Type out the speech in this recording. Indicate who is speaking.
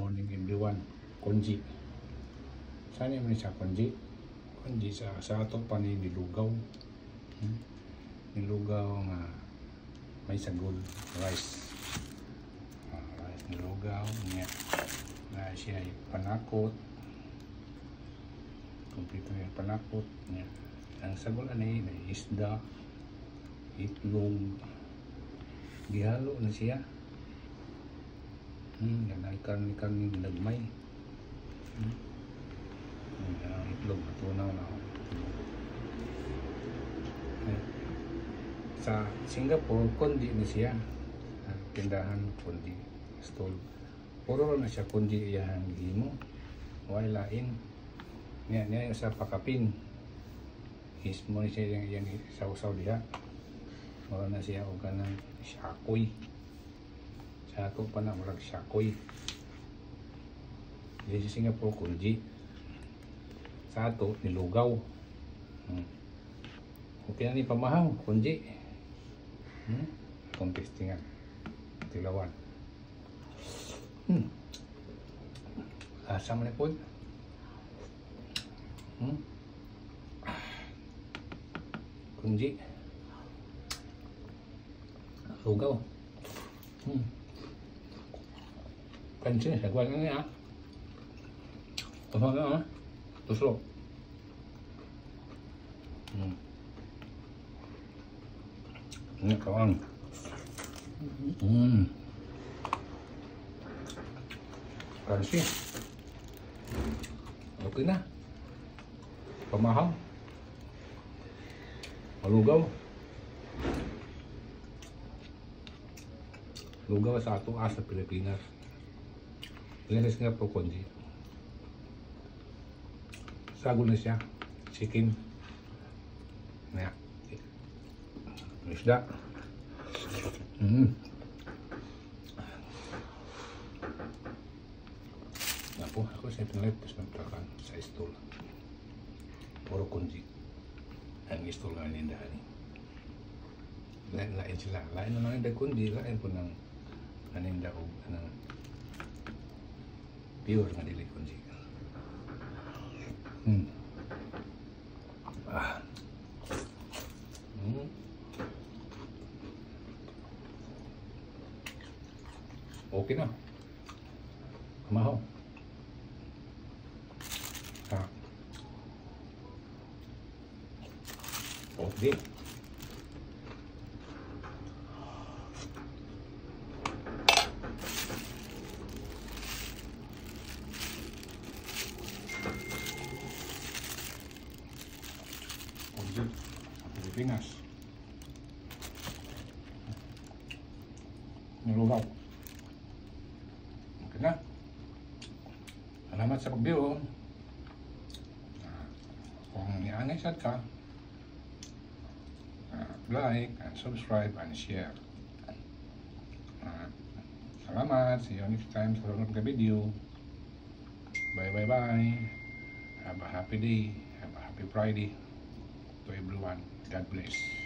Speaker 1: morning everyone. Konji. Saan naman siya konji? Konji sa ato pa ni nilugaw. Nilugaw nga may sagol rice. Rice nilugaw niya. Na siya ay panakot. Kompleto yung panakot niya. Ang sagol ani na isda, itlog, gihalo na siya. Ikan yung nagmay. Ang itlog natunaw na. Sa Singapore, kundi na siya. Tindahan kundi stall. Puro na siya kundi iyang himo. Way lain. Niya sa pakapin. Ismo ni siya yung saw-saw diha. Mura na siya o kanang shakoy. Sa ato pa na marag shakoy. Dito sa Singapore kunji. Sa ato nilugaw. Okay na ni pamahaw kunji. Kung testingan. Tilawan. Lasa man po. Kunji. Lugaw. Kancing sa kuwan niya. Tusok na, tusok. Ini kawan. Kancing. Okay na. Pamahal. Malugaw. Lugaw sa ato sa Pilipinas. Yan sa Singapore konji. Sago na siya. Chicken. Nah. Isda. Ako sa pinalip tapos magtrakan sa stall. Puro konji. Ang stall nga nindahan. Lain sila. Lain na naman yung kundi. Lain po ng naninda o pure nga dili kunji. Okay na. Kamahaw. Okay. Pilipinas. Nilugaw. Okay na. Salamat sa pag-view. Kung ni-anisad ka, like and subscribe and share. Salamat. See you next time sa sunod na video. Bye. Have a happy day. Have a happy Friday to everyone. God bless.